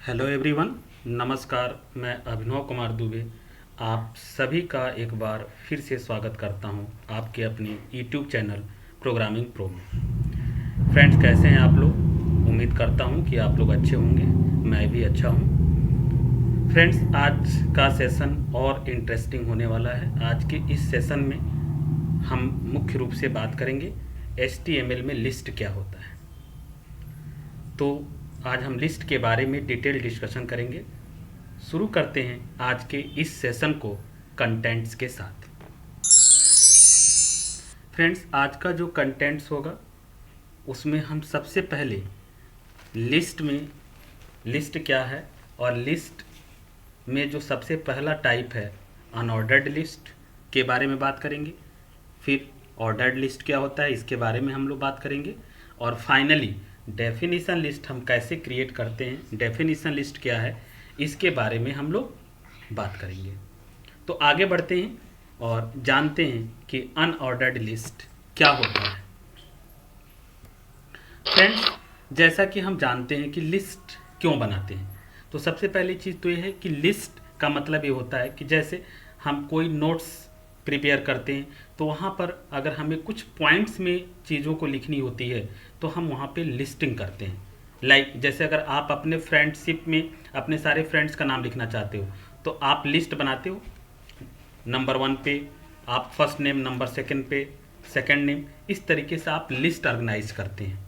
Hello everyone. नमस्कार। मैं अभिनव कुमार दुबे आप सभी का एक बार फिर से स्वागत करता हूं आपके अपने यूट्यूब चैनल प्रोग्रामिंग प्रो में। फ्रेंड्स, कैसे हैं आप लोग? उम्मीद करता हूं कि आप लोग अच्छे होंगे। मैं भी अच्छा हूं। फ्रेंड्स, आज का सेशन और इंटरेस्टिंग होने वाला है। आज के इस सेशन में हम मुख्य रूप से बात करेंगे HTML में लिस्ट क्या होता है। तो आज हम लिस्ट के बारे में डिटेल डिस्कशन करेंगे। शुरू करते हैं आज के इस सेशन को कंटेंट्स के साथ। फ्रेंड्स, आज का जो कंटेंट्स होगा उसमें हम सबसे पहले लिस्ट क्या है और लिस्ट में जो सबसे पहला टाइप है अनऑर्डर्ड लिस्ट के बारे में बात करेंगे। फिर ऑर्डर्ड लिस्ट क्या होता है इसके बारे में हम लोग बात करेंगे। और फाइनली डेफिनेशन लिस्ट हम कैसे क्रिएट करते हैं, डेफिनेशन लिस्ट क्या है इसके बारे में हम लोग बात करेंगे। तो आगे बढ़ते हैं और जानते हैं कि अनऑर्डर्ड लिस्ट क्या होता है। फ्रेंड्स, जैसा कि हम जानते हैं कि लिस्ट क्यों बनाते हैं, तो सबसे पहली चीज़ तो ये है कि लिस्ट का मतलब ये होता है कि जैसे हम कोई नोट्स प्रिपेयर करते हैं तो वहाँ पर अगर हमें कुछ पॉइंट्स में चीज़ों को लिखनी होती है तो हम वहाँ पे लिस्टिंग करते हैं। जैसे अगर आप अपने फ्रेंडशिप में अपने सारे फ्रेंड्स का नाम लिखना चाहते हो तो आप लिस्ट बनाते हो। नंबर 1 पे आप फर्स्ट नेम, नंबर 2 पे सेकंड नेम, इस तरीके से आप लिस्ट ऑर्गेनाइज करते हैं।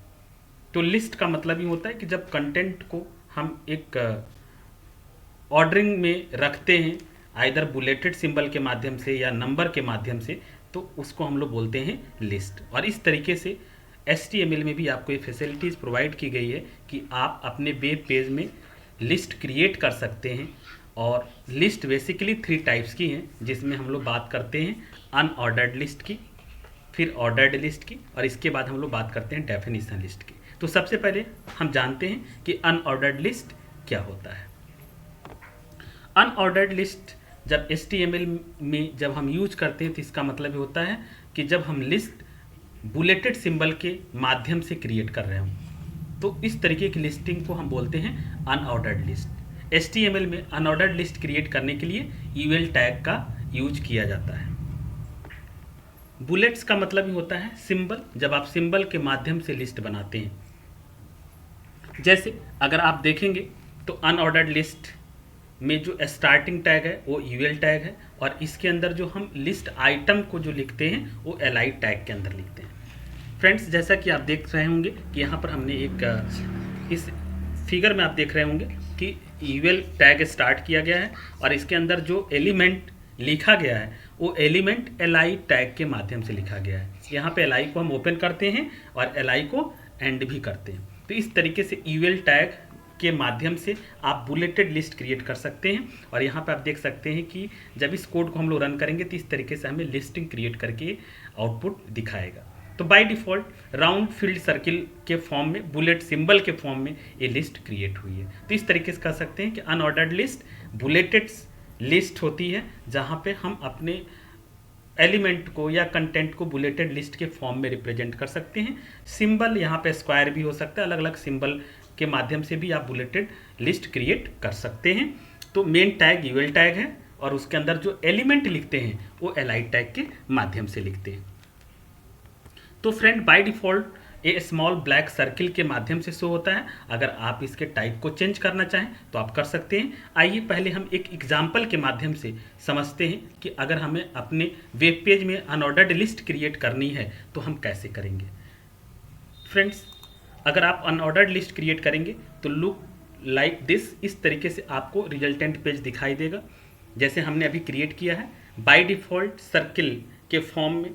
तो लिस्ट का मतलब ये होता है कि जब कंटेंट को हम एक ऑर्डरिंग में रखते हैं, आइदर बुलेटेड सिंबल के माध्यम से या नंबर के माध्यम से, तो उसको हम लोग बोलते हैं लिस्ट। और इस तरीके से HTML में भी आपको ये फैसिलिटीज़ प्रोवाइड की गई है कि आप अपने वेब पेज में लिस्ट क्रिएट कर सकते हैं। और लिस्ट बेसिकली 3 टाइप्स की हैं, जिसमें हम लोग बात करते हैं अनऑर्डर्ड लिस्ट की, फिर ऑर्डर्ड लिस्ट की, और इसके बाद हम लोग बात करते हैं डेफिनेशन लिस्ट की। तो सबसे पहले हम जानते हैं कि अनऑर्डर्ड लिस्ट क्या होता है। अनऑर्डर्ड लिस्ट जब HTML में जब हम यूज करते हैं तो इसका मतलब ये होता है कि जब हम लिस्ट बुलेटेड सिंबल के माध्यम से क्रिएट कर रहे हों तो इस तरीके की लिस्टिंग को हम बोलते हैं अनऑर्डर्ड लिस्ट। HTML में अनऑर्डर्ड लिस्ट क्रिएट करने के लिए UL टैग का यूज किया जाता है। बुलेट्स का मतलब ही होता है सिंबल, जब आप सिंबल के माध्यम से लिस्ट बनाते हैं। जैसे अगर आप देखेंगे तो अनऑर्डर्ड लिस्ट में जो स्टार्टिंग टैग है वो UL टैग है, और इसके अंदर जो हम लिस्ट आइटम को जो लिखते हैं वो LI टैग के अंदर लिखते हैं। फ्रेंड्स, जैसा कि आप देख रहे होंगे कि यहाँ पर हमने इस फिगर में आप देख रहे होंगे कि UL टैग स्टार्ट किया गया है और इसके अंदर जो एलिमेंट लिखा गया है वो एलिमेंट LI टैग के माध्यम से लिखा गया है। यहाँ पे LI को हम ओपन करते हैं और LI को एंड भी करते हैं। तो इस तरीके से UL टैग के माध्यम से आप बुलेटेड लिस्ट क्रिएट कर सकते हैं। और यहाँ पे आप देख सकते हैं कि जब इस कोड को हम लोग रन करेंगे तो इस तरीके से हमें लिस्टिंग क्रिएट करके आउटपुट दिखाएगा। तो by default round field circle के फॉर्म में, बुलेट सिंबल के फॉर्म में ये लिस्ट क्रिएट हुई है। तो इस तरीके से कह सकते हैं कि अनऑर्डर्ड लिस्ट बुलेटेड लिस्ट होती है, जहाँ पे हम अपने एलिमेंट को या कंटेंट को बुलेटेड लिस्ट के फॉर्म में रिप्रेजेंट कर सकते हैं। सिंबल यहाँ पे स्क्वायर भी हो सकता है, अलग अलग सिंबल के माध्यम से भी आप बुलेटेड लिस्ट क्रिएट कर सकते हैं। तो मेन टैग UL टैग है और उसके अंदर जो एलिमेंट लिखते हैं वो LI टैग के माध्यम से लिखते हैं। तो फ्रेंड, बाय डिफ़ॉल्ट ये स्मॉल ब्लैक सर्किल के माध्यम से शो होता है। अगर आप इसके टाइप को चेंज करना चाहें तो आप कर सकते हैं। आइए पहले हम एक एग्जाम्पल के माध्यम से समझते हैं कि अगर हमें अपने वेब पेज में अनऑर्डर्ड लिस्ट क्रिएट करनी है तो हम कैसे करेंगे। फ्रेंड्स, अगर आप अनऑर्डर्ड लिस्ट क्रिएट करेंगे तो लुक लाइक दिस, इस तरीके से आपको रिजल्टेंट पेज दिखाई देगा जैसे हमने अभी क्रिएट किया है। बाय डिफ़ॉल्ट सर्किल के फॉर्म में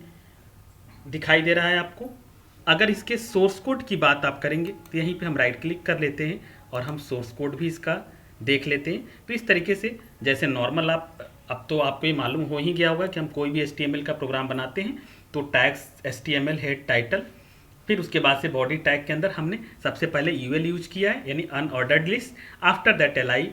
दिखाई दे रहा है आपको। अगर इसके सोर्स कोड की बात आप करेंगे तो यहीं पे हम राइट क्लिक कर लेते हैं और हम सोर्स कोड भी इसका देख लेते हैं। तो इस तरीके से जैसे नॉर्मल अब तो आपको ये मालूम हो ही गया होगा कि हम कोई भी HTML का प्रोग्राम बनाते हैं तो टैग्स HTML हेड टाइटल, फिर उसके बाद से बॉडी टैग के अंदर हमने सबसे पहले UL यूज किया है यानी unordered list. After that LI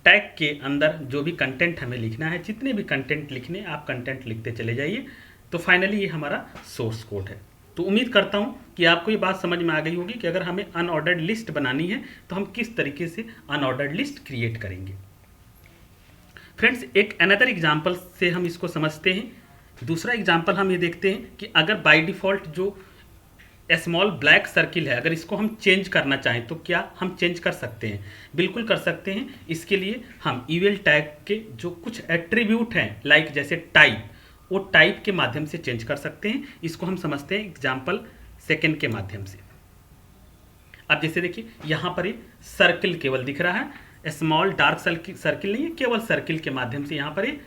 tag के अंदर जो भी कंटेंट हमें लिखना है, जितने भी कंटेंट लिखने आप कंटेंट लिखते चले जाइए। तो फाइनली ये हमारा सोर्स कोड है। तो उम्मीद करता हूँ कि आपको ये बात समझ में आ गई होगी कि अगर हमें अनऑर्डर्ड लिस्ट बनानी है तो हम किस तरीके से अनऑर्डर्ड लिस्ट क्रिएट करेंगे। फ्रेंड्स, एक अनदर एग्जाम्पल से हम इसको समझते हैं। दूसरा एग्जाम्पल हम ये देखते हैं कि अगर बाय डिफ़ॉल्ट जो स्मॉल ब्लैक सर्किल है, अगर इसको हम चेंज करना चाहें तो क्या हम चेंज कर सकते हैं? बिल्कुल कर सकते हैं। इसके लिए हम यूएल टैग के जो कुछ एट्रीब्यूट हैं, लाइक जैसे टाइप, वो टाइप के माध्यम से चेंज कर सकते हैं। इसको हम समझते हैं एग्जाम्पल सेकेंड के माध्यम से। अब जैसे देखिए यहाँ पर ये सर्किल केवल दिख रहा है, स्मॉल डार्क सर्किल नहीं है, केवल सर्किल के माध्यम से यहाँ पर ये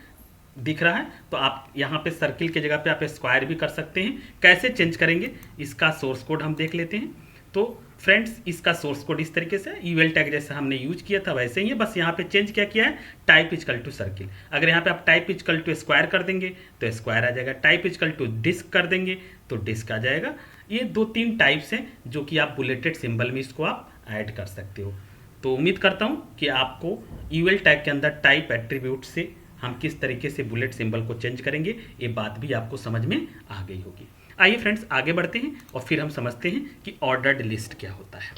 दिख रहा है। तो आप यहाँ पे सर्किल की जगह पे आप स्क्वायर भी कर सकते हैं। कैसे चेंज करेंगे इसका सोर्स कोड हम देख लेते हैं। तो फ्रेंड्स, इसका सोर्स कोड इस तरीके से यूएल टैग जैसा हमने यूज किया था वैसे ही है, बस यहाँ पे चेंज क्या किया है, टाइप इजकल टू सर्किल। अगर यहाँ पे आप टाइप इजकल टू स्क्वायर कर देंगे तो स्क्वायर आ जाएगा, टाइप इजकल टू डिस्क कर देंगे तो डिस्क आ जाएगा। ये 2-3 टाइप्स हैं जो कि आप बुलेटेड सिंबल में इसको आप ऐड कर सकते हो। तो उम्मीद करता हूँ कि आपको यूएल टैग के अंदर टाइप एट्रीब्यूट से हम किस तरीके से बुलेट सिंबल को चेंज करेंगे ये बात भी आपको समझ में आ गई होगी। आइए फ्रेंड्स, आगे बढ़ते हैं और फिर हम समझते हैं कि ऑर्डर्ड लिस्ट क्या होता है।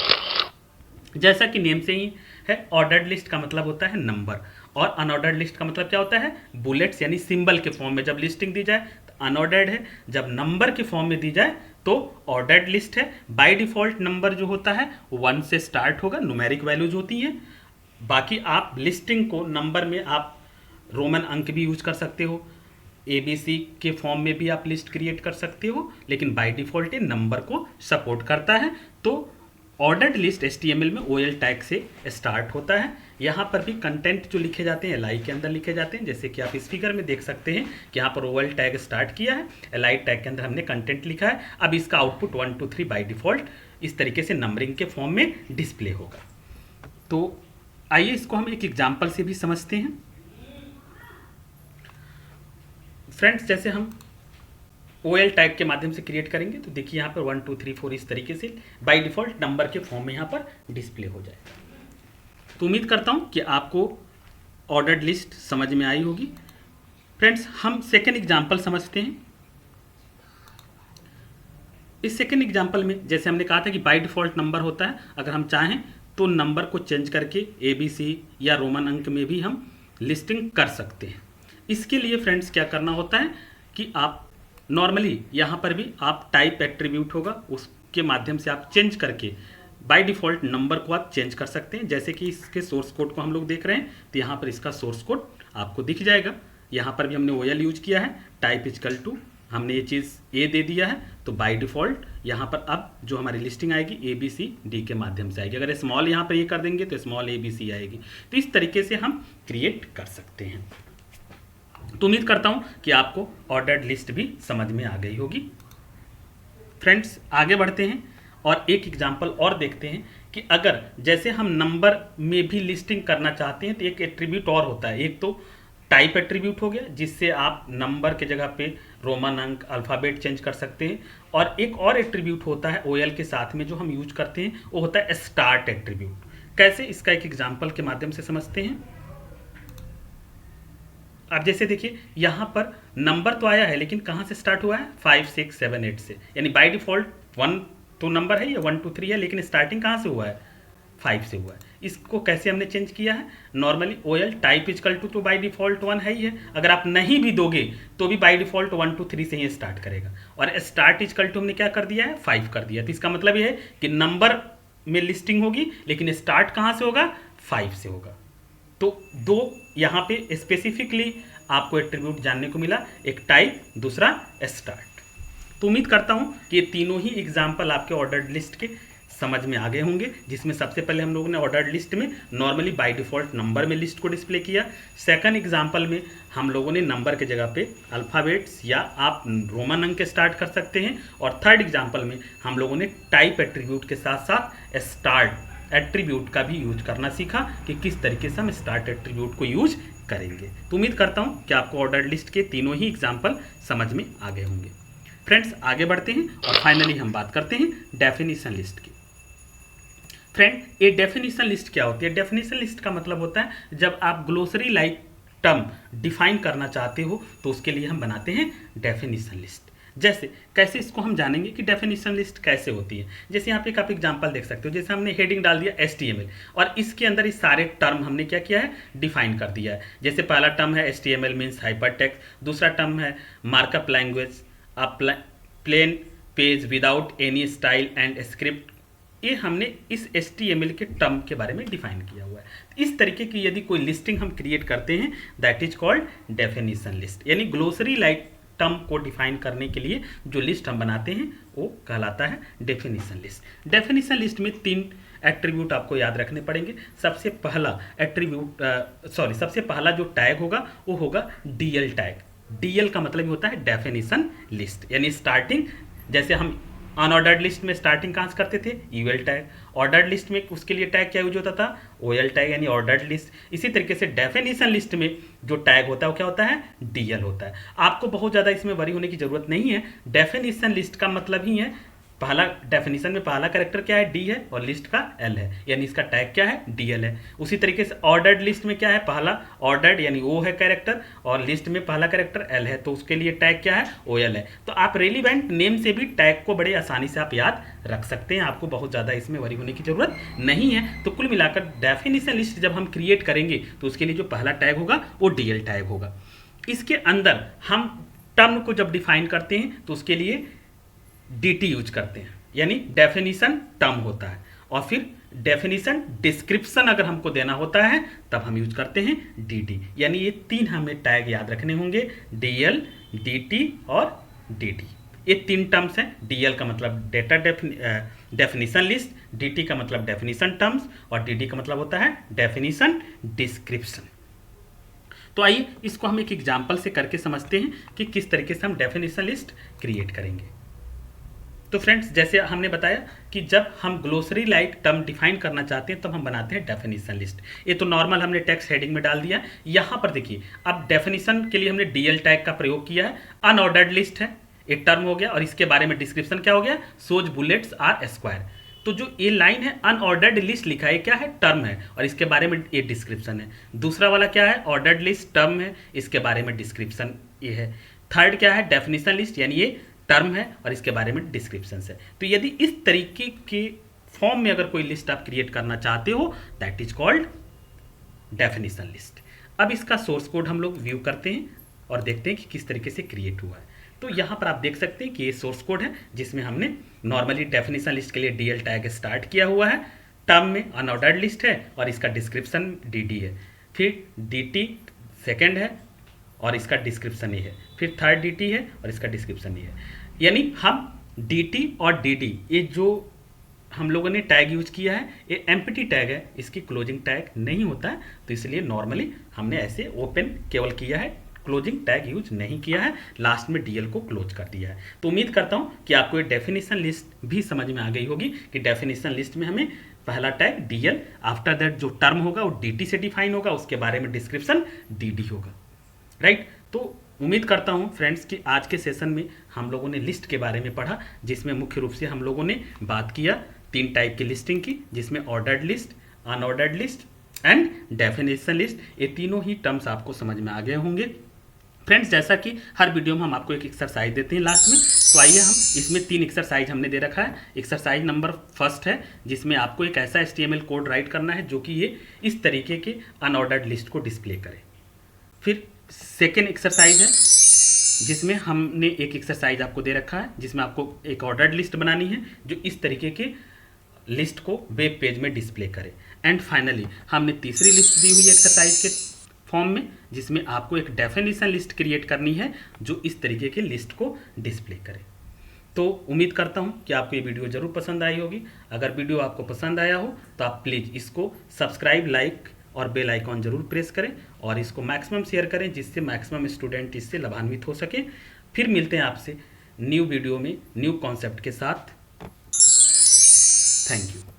जैसा कि नेम से ही है, ऑर्डर्ड लिस्ट का मतलब होता है नंबर, और अनऑर्डर्ड लिस्ट का मतलब क्या होता है, बुलेट्स यानी सिंबल के फॉर्म में जब लिस्टिंग दी जाए तो अनऑर्डर्ड है, जब नंबर के फॉर्म में दी जाए तो ऑर्डर्ड लिस्ट है। बाय डिफॉल्ट नंबर जो होता है 1 से स्टार्ट होगा, न्यूमेरिक वैल्यूज होती हैं। बाकी आप लिस्टिंग को नंबर में आप रोमन अंक भी यूज कर सकते हो, ABC के फॉर्म में भी आप लिस्ट क्रिएट कर सकते हो, लेकिन बाय डिफ़ॉल्ट ये नंबर को सपोर्ट करता है। तो ऑर्डर्ड लिस्ट HTML में OL टैग से स्टार्ट होता है। यहाँ पर भी कंटेंट जो लिखे जाते हैं LI के अंदर लिखे जाते हैं, जैसे कि आप इस फिगर में देख सकते हैं कि यहाँ पर OL टैग स्टार्ट किया है, LI टैग के अंदर हमने कंटेंट लिखा है। अब इसका आउटपुट 1 2 3 बाय डिफ़ॉल्ट इस तरीके से नंबरिंग के फॉर्म में डिस्प्ले होगा। तो आइए इसको हम एक एग्जाम्पल से भी समझते हैं। फ्रेंड्स, जैसे हम OL टैग के माध्यम से क्रिएट करेंगे तो देखिए यहाँ पर 1 2 3 4 इस तरीके से बाय डिफ़ॉल्ट नंबर के फॉर्म में यहाँ पर डिस्प्ले हो जाएगा। तो उम्मीद करता हूँ कि आपको ऑर्डर्ड लिस्ट समझ में आई होगी। फ्रेंड्स, हम सेकेंड एग्जाम्पल समझते हैं। इस सेकेंड एग्जाम्पल में जैसे हमने कहा था कि बाय डिफ़ॉल्ट नंबर होता है, अगर हम चाहें तो नंबर को चेंज करके ABC या रोमन अंक में भी हम लिस्टिंग कर सकते हैं। इसके लिए फ्रेंड्स क्या करना होता है कि आप नॉर्मली यहाँ पर भी आप टाइप एट्रीब्यूट होगा, उसके माध्यम से आप चेंज करके बाय डिफ़ॉल्ट नंबर को आप चेंज कर सकते हैं। जैसे कि इसके सोर्स कोड को हम लोग देख रहे हैं तो यहाँ पर इसका सोर्स कोड आपको दिख जाएगा। यहाँ पर भी हमने OL यूज किया है, टाइप इजकल टू हमने ये चीज़ A दे दिया है, तो बाय डिफ़ॉल्ट यहाँ पर अब जो हमारी लिस्टिंग आएगी ABCD के माध्यम से आएगी। अगर स्मॉल यहाँ पर ये कर देंगे तो स्मॉल ABC आएगी। तो इस तरीके से हम क्रिएट कर सकते हैं। तो उम्मीद करता हूँ कि आपको ऑर्डर्ड लिस्ट भी समझ में आ गई होगी। फ्रेंड्स, आगे बढ़ते हैं और एक एग्जांपल और देखते हैं कि अगर जैसे हम नंबर में भी लिस्टिंग करना चाहते हैं तो एक एट्रीब्यूट और होता है। एक तो टाइप एट्रीब्यूट हो गया जिससे आप नंबर के जगह पे रोमन अंक अल्फ़ाबेट चेंज कर सकते हैं, और एक और एट्रीब्यूट होता है OL के साथ में जो हम यूज करते हैं, वो होता है स्टार्ट एट्रीब्यूट। कैसे, इसका एक एग्जाम्पल के माध्यम से समझते हैं। अब जैसे देखिए यहाँ पर नंबर तो आया है लेकिन कहाँ से स्टार्ट हुआ है, 5 6 7 8 से, यानी बाय डिफ़ॉल्ट 1 तो नंबर है, ये 1 2 3 है, लेकिन स्टार्टिंग कहाँ से हुआ है, 5 से हुआ है। इसको कैसे हमने चेंज किया है, normally OL type is equal to तो बाय डिफ़ॉल्ट 1 है ही है, अगर आप नहीं भी दोगे तो भी बाय डिफ़ॉल्ट 1 2 3 से ही स्टार्ट करेगा, और स्टार्ट इजकल टू हमने क्या कर दिया है, 5 कर दिया। तो इसका मतलब ये है कि नंबर में लिस्टिंग होगी लेकिन स्टार्ट कहाँ से होगा, 5 से होगा। तो दो यहाँ पे स्पेसिफिकली आपको एट्रीब्यूट जानने को मिला, एक टाइप, दूसरा स्टार्ट। तो उम्मीद करता हूँ कि ये तीनों ही एग्जाम्पल आपके ऑर्डर्ड लिस्ट के समझ में आ गए होंगे, जिसमें सबसे पहले हम लोगों ने ऑर्डर्ड लिस्ट में नॉर्मली बाय डिफ़ॉल्ट नंबर में लिस्ट को डिस्प्ले किया। सेकंड एग्जांपल में हम लोगों ने नंबर के जगह पे अल्फ़ाबेट्स या आप रोमन अंक के स्टार्ट कर सकते हैं, और थर्ड एग्जांपल में हम लोगों ने टाइप एट्रीब्यूट के साथ साथ स्टार्ट एट्रीब्यूट का भी यूज करना सीखा कि किस तरीके से हम स्टार्ट एट्रीब्यूट को यूज करेंगे। तो उम्मीद करता हूँ कि आपको ऑर्डर्ड लिस्ट के तीनों ही एग्जाम्पल समझ में आ गए होंगे। फ्रेंड्स, आगे बढ़ते हैं और फाइनली हम बात करते हैं डेफिनेशन लिस्ट की। फ्रेंड, ये डेफिनेशन लिस्ट क्या होती है? डेफिनेशन लिस्ट का मतलब होता है जब आप ग्लोसरी लाइक टर्म डिफाइन करना चाहते हो तो उसके लिए हम बनाते हैं डेफिनेशन लिस्ट। जैसे कैसे इसको हम जानेंगे कि डेफिनेशन लिस्ट कैसे होती है। जैसे यहाँ पे आप एग्जांपल देख सकते हो, जैसे हमने हेडिंग डाल दिया HTML और इसके अंदर ये सारे टर्म हमने क्या किया है, डिफाइन कर दिया है। जैसे पहला टर्म है HTML मीन्स हाइपर टेक्स्ट, दूसरा टर्म है markup language, plain page without any style and script. ये हमने इस HTML के टर्म के बारे में डिफाइन किया हुआ है। इस तरीके की यदि कोई लिस्टिंग हम क्रिएट करते हैं that is called definition list, यानी ग्लोसरी लाइक टर्म को डिफाइन करने के लिए जो लिस्ट हम बनाते हैं वो कहलाता है डेफिनेशन लिस्ट। डेफिनेशन लिस्ट में 3 एट्रीब्यूट आपको याद रखने पड़ेंगे। सबसे पहला सबसे पहला जो टैग होगा वो होगा DL टैग। DL का मतलब होता है डेफिनेशन लिस्ट, यानी स्टार्टिंग। जैसे हम अनऑर्डर्ड लिस्ट में स्टार्टिंग कहाँ से करते थे, UL टैग। ऑर्डर्ड लिस्ट में उसके लिए टैग क्या यूज होता था, OL टैग, यानी ऑर्डर्ड लिस्ट। इसी तरीके से डेफिनेशन लिस्ट में जो टैग होता है वो क्या होता है, DL होता है। आपको बहुत ज़्यादा इसमें वरी होने की जरूरत नहीं है। डेफिनेशन लिस्ट का मतलब ही है, पहला डेफिनेशन में पहला कैरेक्टर क्या है, D है, और लिस्ट का L है, यानी इसका टैग क्या है, DL है। उसी तरीके से ऑर्डर्ड लिस्ट में क्या है, पहला ऑर्डर्ड यानी O है कैरेक्टर, और लिस्ट में पहला कैरेक्टर L है, तो उसके लिए टैग क्या है, OL है। तो आप रेलिवेंट नेम से भी टैग को बड़े आसानी से आप याद रख सकते हैं, आपको बहुत ज़्यादा इसमें वरी होने की जरूरत नहीं है। तो कुल मिलाकर डेफिनेशन लिस्ट जब हम क्रिएट करेंगे तो उसके लिए जो पहला टैग होगा वो DL टैग होगा। इसके अंदर हम टर्म को जब डिफाइन करते हैं तो उसके लिए DT यूज करते हैं, यानी डेफिनेशन टर्म होता है। और फिर डेफिनेशन डिस्क्रिप्शन अगर हमको देना होता है तब हम यूज करते हैं DD, यानी ये 3 हमें टैग याद रखने होंगे, DL, DT और DD। ये 3 टर्म्स हैं। DL का मतलब डेटा डेफिनेशन लिस्ट, DT का मतलब डेफिनेशन टर्म्स, और DD का मतलब होता है डेफिनेशन डिस्क्रिप्शन। तो आइए इसको हम एक एग्जाम्पल से करके समझते हैं कि किस तरीके से हम डेफिनेशन लिस्ट क्रिएट करेंगे। तो फ्रेंड्स, जैसे हमने बताया कि जब हम ग्लोसरी लाइक टर्म डिफाइन करना चाहते हैं तब हम बनाते हैं डेफिनेशन लिस्ट। ये तो नॉर्मल हमने टेक्स्ट हेडिंग में डाल दिया। यहाँ पर देखिए, अब डेफिनेशन के लिए हमने DL टैग का प्रयोग किया है। अनऑर्डर्ड लिस्ट है, एक टर्म हो गया, और इसके बारे में डिस्क्रिप्शन क्या हो गया, सोज बुलेट्स आर स्क्वायर। तो जो ये लाइन है अनऑर्डर्ड लिस्ट लिखा है, क्या है, टर्म है, और इसके बारे में ये डिस्क्रिप्शन है। दूसरा वाला क्या है, ऑर्डर्ड लिस्ट टर्म है, इसके बारे में डिस्क्रिप्शन ये है। थर्ड क्या है, डेफिनेशन लिस्ट, यानी ये टर्म है और इसके बारे में डिस्क्रिप्शन है। तो यदि इस तरीके के फॉर्म में अगर कोई लिस्ट आप क्रिएट करना चाहते हो that is called definition list. अब इसका सोर्स कोड हम लोग व्यू करते हैं और देखते हैं कि किस तरीके से क्रिएट हुआ है। तो यहाँ पर आप देख सकते हैं कि ये सोर्स कोड है जिसमें हमने नॉर्मली डेफिनेशन लिस्ट के लिए DL टैग स्टार्ट किया हुआ है। टर्म में अनऑर्डर्ड लिस्ट है और इसका डिस्क्रिप्शन DD है, फिर DT सेकेंड है और इसका डिस्क्रिप्शन ये है, फिर थर्ड DT है और इसका डिस्क्रिप्शन ये है। यानी हम DT और DD ये जो हम लोगों ने टैग यूज किया है ये एम्प्टी टैग है, इसकी क्लोजिंग टैग नहीं होता है, तो इसलिए नॉर्मली हमने ऐसे ओपन केवल किया है, क्लोजिंग टैग यूज नहीं किया है, लास्ट में DL को क्लोज कर दिया है। तो उम्मीद करता हूँ कि आपको ये डेफिनेशन लिस्ट भी समझ में आ गई होगी कि डेफिनेशन लिस्ट में हमें पहला टैग DL, आफ्टर दैट जो टर्म होगा वो DT से डिफाइन होगा, उसके बारे में डिस्क्रिप्शन DD होगा, राइट। तो उम्मीद करता हूँ फ्रेंड्स कि आज के सेशन में हम लोगों ने लिस्ट के बारे में पढ़ा, जिसमें मुख्य रूप से हम लोगों ने बात किया 3 टाइप की लिस्टिंग की, जिसमें ordered list, unordered list and definition list. ये तीनों ही टर्म्स आपको समझ में आ गए होंगे। फ्रेंड्स, जैसा कि हर वीडियो में हम आपको एक एक्सरसाइज देते हैं लास्ट में, तो आइए हम इसमें 3 एक्सरसाइज हमने दे रखा है। एक्सरसाइज नंबर 1 है जिसमें आपको एक ऐसा HTML कोड राइट करना है जो कि ये इस तरीके के अनऑर्डर्ड लिस्ट को डिस्प्ले करे। फिर सेकेंड एक्सरसाइज है जिसमें हमने एक एक्सरसाइज आपको दे रखा है जिसमें आपको एक ऑर्डर्ड लिस्ट बनानी है जो इस तरीके के लिस्ट को वेब पेज में डिस्प्ले करे। एंड फाइनली हमने तीसरी लिस्ट दी हुई है एक्सरसाइज के फॉर्म में जिसमें आपको एक डेफिनेशन लिस्ट क्रिएट करनी है जो इस तरीके के लिस्ट को डिस्प्ले करे। तो उम्मीद करता हूँ कि आपको ये वीडियो ज़रूर पसंद आई होगी। अगर वीडियो आपको पसंद आया हो तो आप प्लीज़ इसको सब्सक्राइब, लाइक और बेल आइकॉन जरूर प्रेस करें और इसको मैक्सिमम शेयर करें जिससे मैक्सिमम स्टूडेंट इससे लाभान्वित हो सके। फिर मिलते हैं आपसे न्यू वीडियो में न्यू कॉन्सेप्ट के साथ। Thank you.